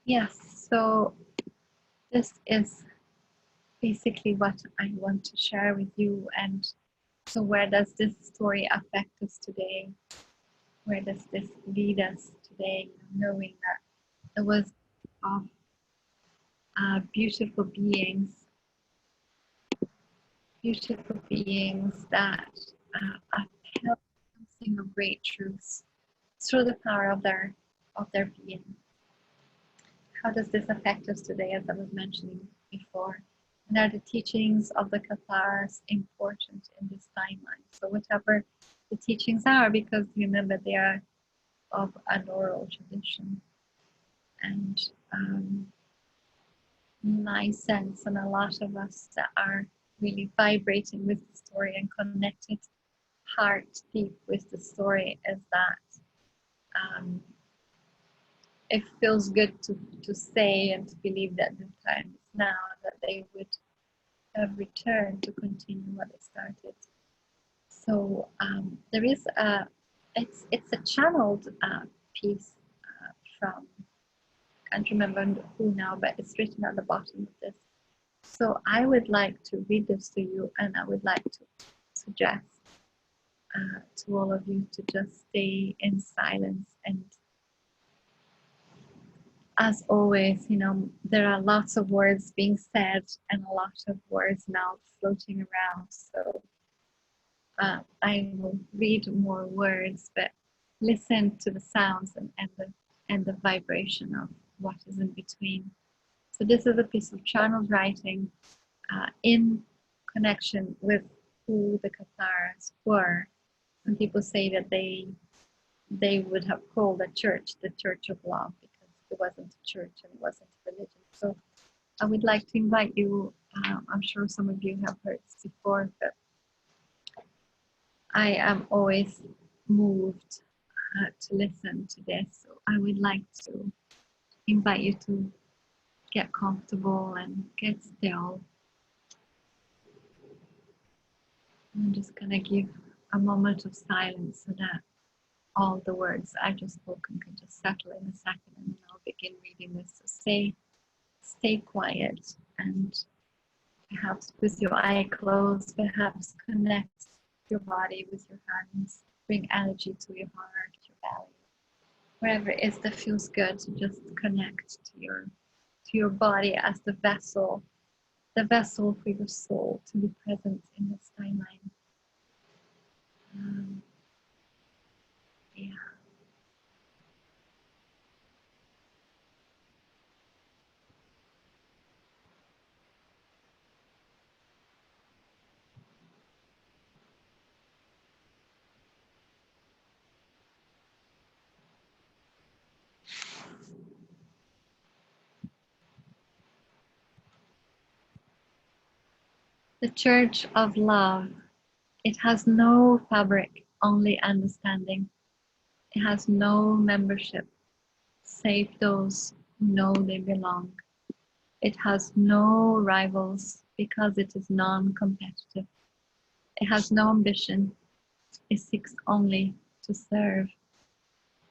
Yes, so this is basically what I want to share with you. And so where does this story affect us today? Where does this lead us today, knowing that there was beautiful beings that upheld something of great truth through the power of their being. How does this affect us today, as I was mentioning before? And are the teachings of the Cathars important in this timeline? So whatever the teachings are, because remember they are of an oral tradition. And my sense, and a lot of us that are really vibrating with the story and connected heart deep with the story, is that it feels good to say and to believe that the time is now, that they would have returned to continue what they started. So there is it's a channeled piece from, I can't remember who now, but it's written at the bottom of this. So I would like to read this to you, and I would like to suggest to all of you to just stay in silence. And as always, there are lots of words being said and a lot of words now floating around. So I will read more words, but listen to the sounds and the vibration of what is in between. So this is a piece of channeled writing in connection with who the Cathars were. And people say that they would have called the church of love, because it wasn't a church and it wasn't a religion. So I would like to invite you, I'm sure some of you have heard this before, but I am always moved to listen to this. So I would like to invite you to get comfortable and get still. I'm just going to give a moment of silence so that all the words I just spoken can just settle in a second, and then I'll begin reading this. So stay quiet, and perhaps with your eye closed, perhaps connect your body with your hands. Bring energy to your heart, your belly. Wherever it is that feels good, to just connect to your body as the vessel for your soul to be present in this timeline. Yeah. The Church of Love. It has no fabric, only understanding. It has no membership, save those who know they belong. It has no rivals because it is non-competitive. It has no ambition. It seeks only to serve.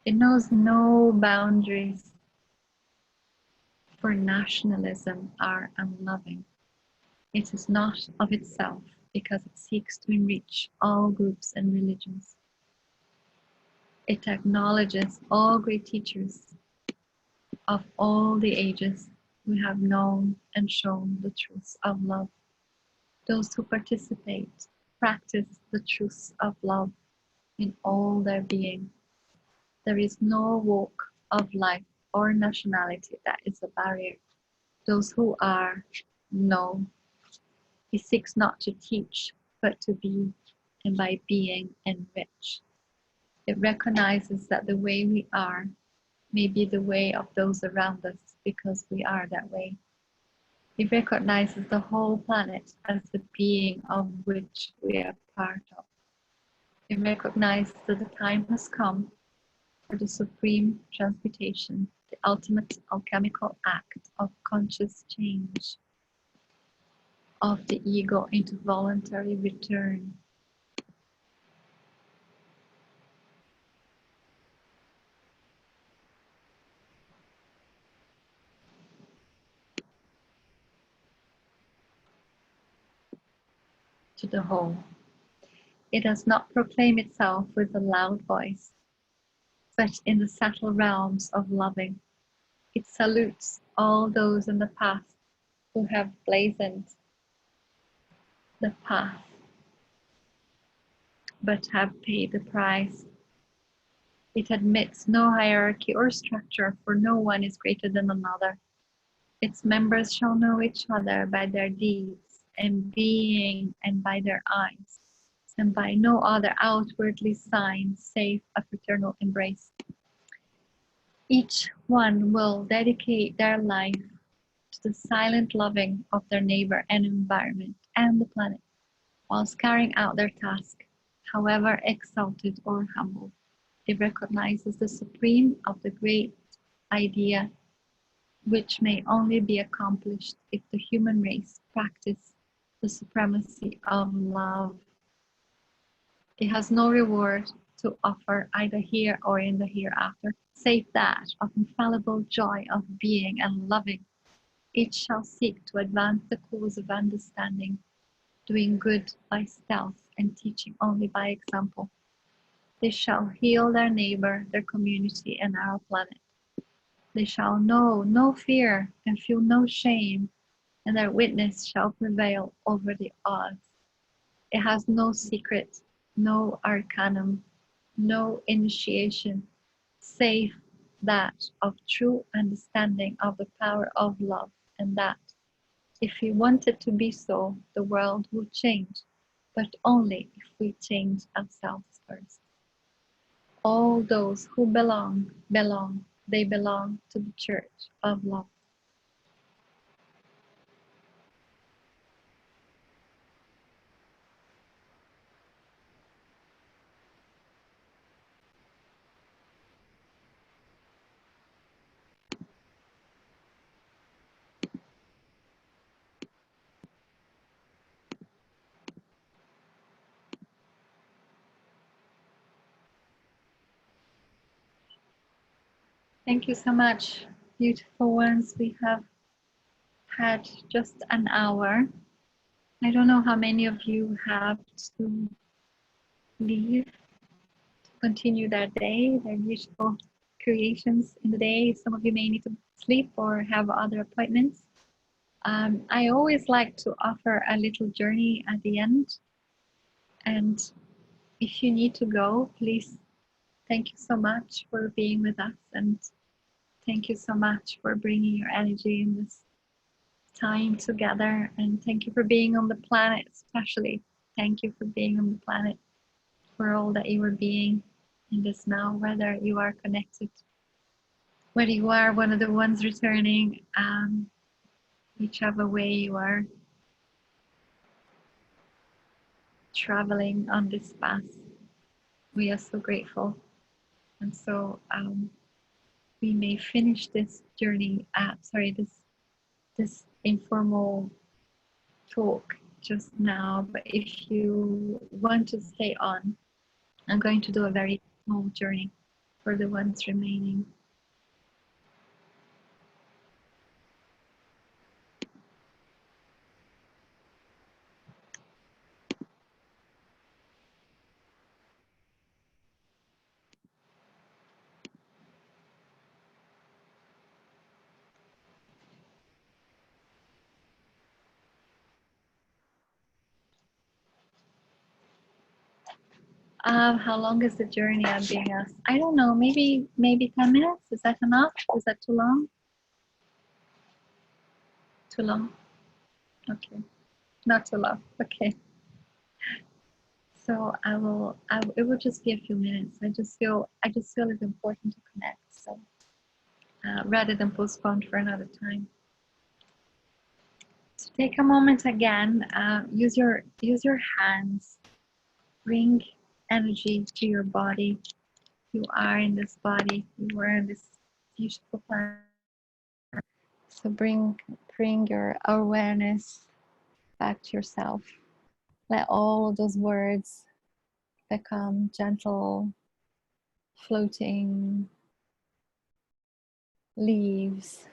It knows no boundaries, for nationalism are unloving. It is not of itself because it seeks to enrich all groups and religions. It acknowledges all great teachers of all the ages who have known and shown the truths of love. Those who participate practice the truths of love in all their being. There is no walk of life or nationality that is a barrier. Those who are know. He seeks not to teach, but to be, and by being enrich. It recognizes that the way we are may be the way of those around us because we are that way. It recognizes the whole planet as the being of which we are part of. It recognizes that the time has come for the supreme transmutation, the ultimate alchemical act of conscious change of the ego into voluntary return. To the whole. It does not proclaim itself with a loud voice, but in the subtle realms of loving. It salutes all those in the past who have blazoned the path, but have paid the price. It admits no hierarchy or structure, for no one is greater than another. Its members shall know each other by their deeds and being and by their eyes, and by no other outwardly sign save a fraternal embrace. Each one will dedicate their life to the silent loving of their neighbor and environment and the planet, whilst carrying out their task, however exalted or humble. It recognizes the supreme of the great idea, which may only be accomplished if the human race practice the supremacy of love. It has no reward to offer either here or in the hereafter, save that of infallible joy of being and loving. Each shall seek to advance the cause of understanding, doing good by stealth and teaching only by example. They shall heal their neighbor, their community, and our planet. They shall know no fear and feel no shame, and their witness shall prevail over the odds. It has no secret, no arcanum, no initiation, save that of true understanding of the power of love, and that, if we wanted to be so, the world would change, but only if we change ourselves first. All those who belong, they belong to the Church of Love. Thank you so much, beautiful ones. We have had just an hour. I don't know how many of you have to leave, continue their day, their beautiful creations in the day. Some of you may need to sleep or have other appointments. I always like to offer a little journey at the end. And if you need to go, please, thank you so much for being with us. And thank you so much for bringing your energy in this time together. And thank you for being on the planet, especially. Thank you for being on the planet, for all that you are being in this now, whether you are connected, whether you are one of the ones returning, whichever way you are traveling on this path. We are so grateful. And so we may finish this journey, this informal talk just now, but if you want to stay on, I'm going to do a very small journey for the ones remaining. How long is the journey? I'm being asked. I don't know. Maybe 10 minutes. Is that enough? Is that too long? Too long? Okay. Not too long. Okay. So it will just be a few minutes. I just feel it's important to connect. So rather than postpone for another time. So take a moment again. Use your hands. Bring energy to your body. You are in this body. You are in this beautiful planet. So bring your awareness back to yourself. Let all of those words become gentle, floating leaves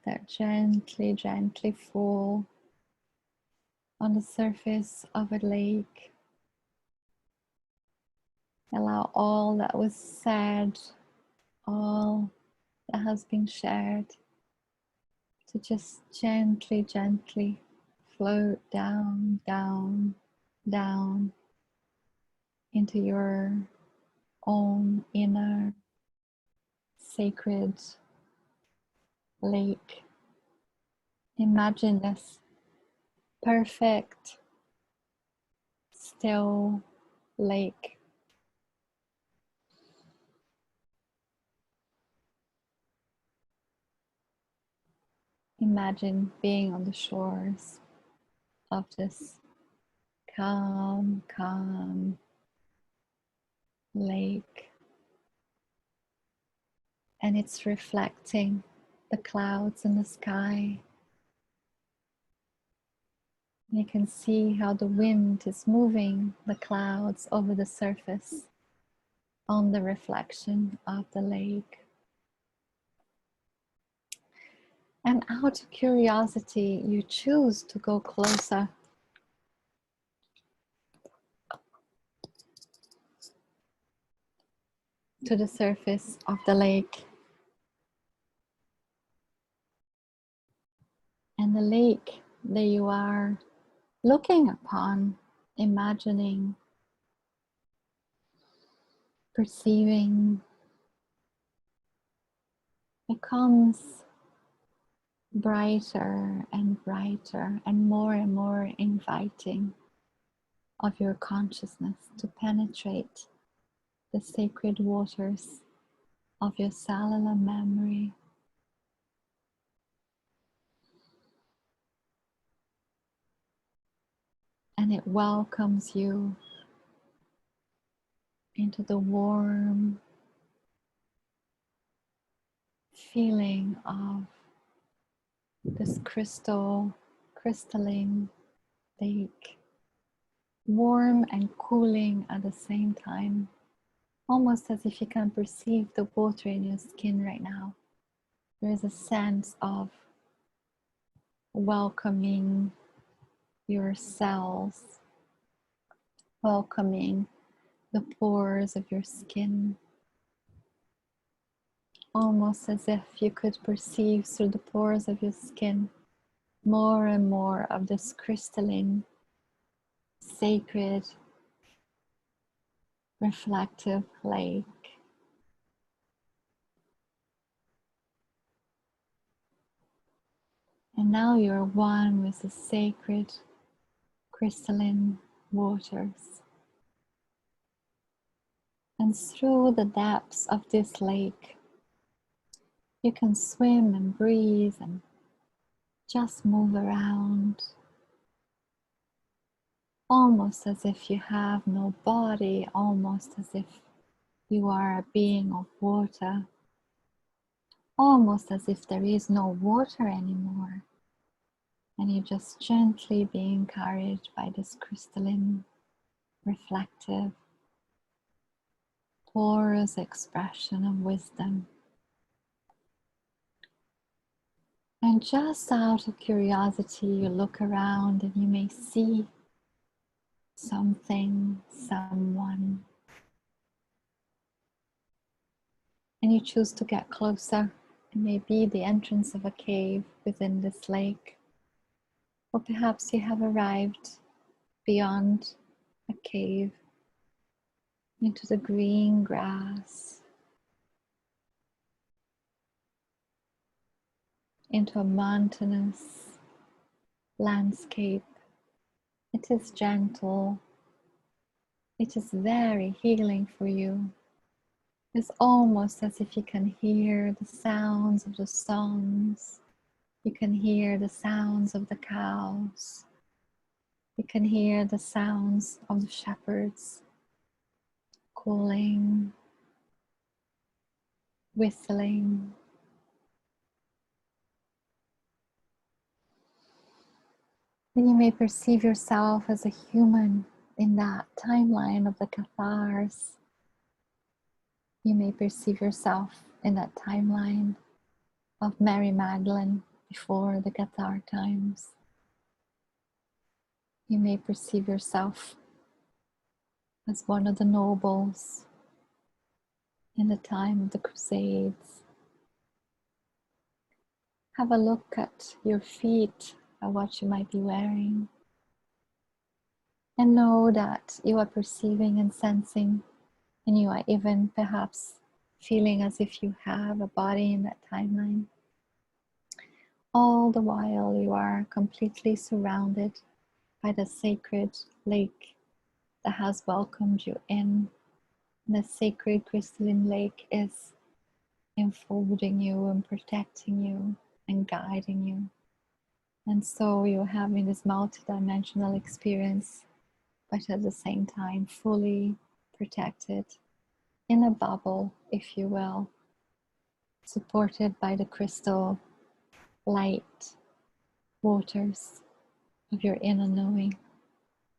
that gently fall on the surface of a lake. Allow all that was said, all that has been shared, to just gently float down into your own inner sacred lake. Imagine this perfect, still lake. Imagine being on the shores of this calm lake, and it's reflecting the clouds in the sky. You can see how the wind is moving the clouds over the surface on the reflection of the lake. And out of curiosity, you choose to go closer to the surface of the lake. And the lake that you are looking upon, imagining, perceiving, becomes brighter and brighter and more inviting of your consciousness to penetrate the sacred waters of your cellular memory. And it welcomes you into the warm feeling of this crystalline lake, warm and cooling at the same time, almost as if you can perceive the water in your skin right now. There is a sense of welcoming your cells, welcoming the pores of your skin, almost as if you could perceive through the pores of your skin more and more of this crystalline, sacred, reflective lake. And now you're one with the sacred, crystalline waters. And through the depths of this lake, you can swim and breathe and just move around, almost as if you have no body, almost as if you are a being of water, almost as if there is no water anymore, and you're just gently being carried by this crystalline, reflective, porous expression of wisdom. And just out of curiosity, you look around and you may see something, someone, and you choose to get closer. It may be the entrance of a cave within this lake, or perhaps you have arrived beyond a cave into the green grass, into a mountainous landscape. It is gentle. It is very healing for you. It's almost as if you can hear the sounds of the songs. You can hear the sounds of the cows. You can hear the sounds of the shepherds calling, whistling. Then you may perceive yourself as a human in that timeline of the Cathars. You may perceive yourself in that timeline of Mary Magdalene before the Cathar times. You may perceive yourself as one of the nobles in the time of the Crusades. Have a look at your feet, at what you might be wearing, and know that you are perceiving and sensing, and you are even perhaps feeling as if you have a body in that timeline. All the while you are completely surrounded by the sacred lake that has welcomed you in. And the sacred crystalline lake is enfolding you and protecting you and guiding you. And so you're having this multidimensional experience, but at the same time fully protected in a bubble, if you will, supported by the crystal light waters of your inner knowing,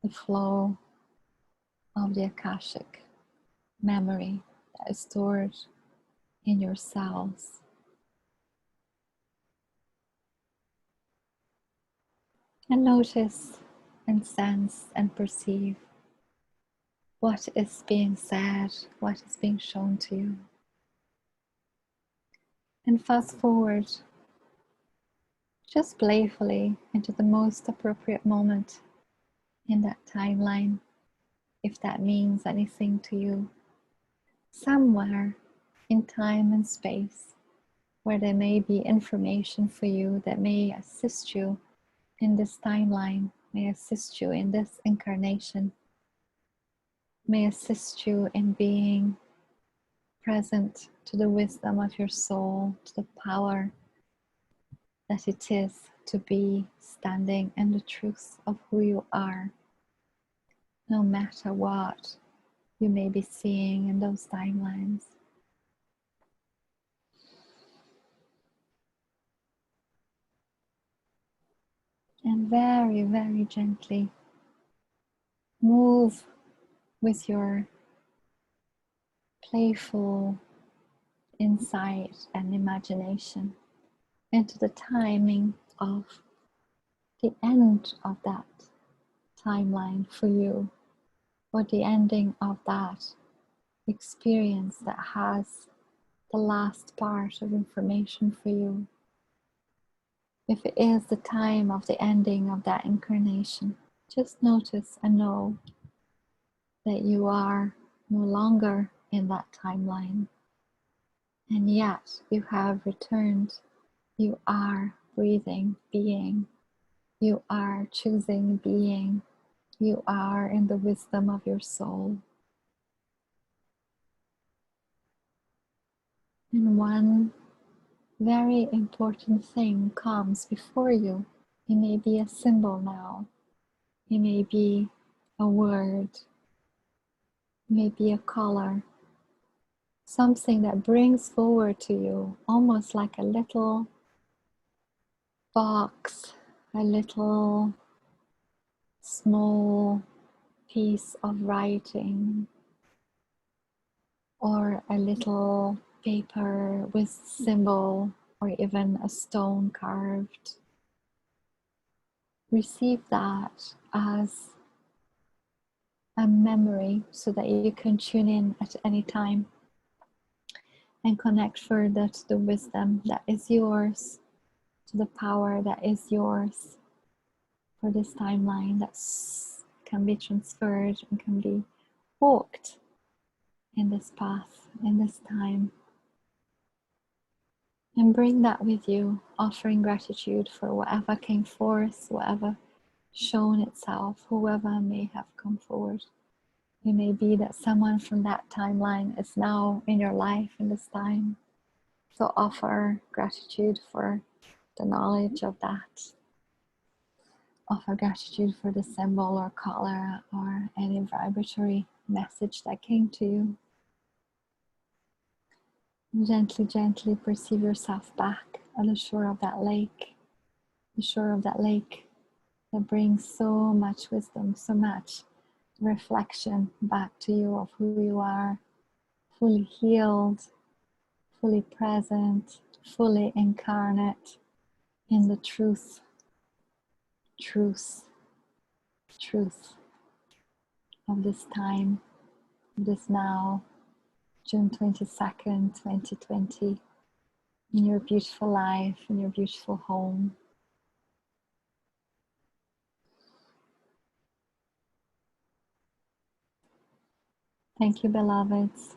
the flow of the Akashic memory that is stored in your cells. And notice and sense and perceive what is being said, what is being shown to you. And fast forward just playfully into the most appropriate moment in that timeline, if that means anything to you, somewhere in time and space where there may be information for you that may assist you in this timeline, may assist you in this incarnation, may assist you in being present to the wisdom of your soul, to the power that it is to be standing in the truth of who you are, no matter what you may be seeing in those timelines. And very, very gently move with your playful insight and imagination into the timing of the end of that timeline for you, or the ending of that experience that has the last part of information for you. If it is the time of the ending of that incarnation, just notice and know that you are no longer in that timeline. And yet you have returned. You are breathing being. You are choosing being. You are in the wisdom of your soul. And one very important thing comes before you. It may be a symbol now. It may be a word. It may be a color. Something that brings forward to you, almost like a little box, a little small piece of writing, or a little paper with symbol, or even a stone carved. Receive that as a memory so that you can tune in at any time and connect further to the wisdom that is yours, to the power that is yours for this timeline that can be transferred and can be walked in this path, in this time. And bring that with you, offering gratitude for whatever came forth, whatever shown itself, whoever may have come forward. It may be that someone from that timeline is now in your life in this time. So offer gratitude for the knowledge of that. Offer gratitude for the symbol or color or any vibratory message that came to you. Gently, gently perceive yourself back on the shore of that lake. The shore of that lake that brings so much wisdom, so much reflection back to you of who you are, fully healed, fully present, fully incarnate in the truth of this time, this now, June 22nd, 2020, in your beautiful life, in your beautiful home. Thank you, beloveds.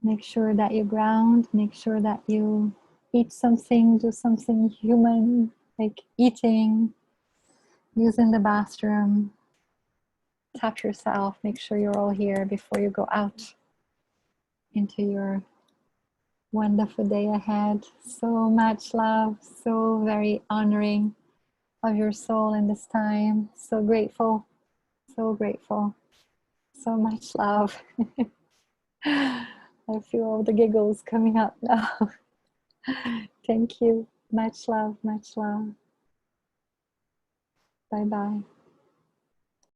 Make sure that you ground, make sure that you eat something, do something human, like eating, using the bathroom. Tap yourself, make sure you're all here before you go out into your wonderful day ahead. So much love, so very honoring of your soul in this time. So grateful, so grateful. So much love. I feel all the giggles coming up now. Thank you. Much love, much love. Bye-bye.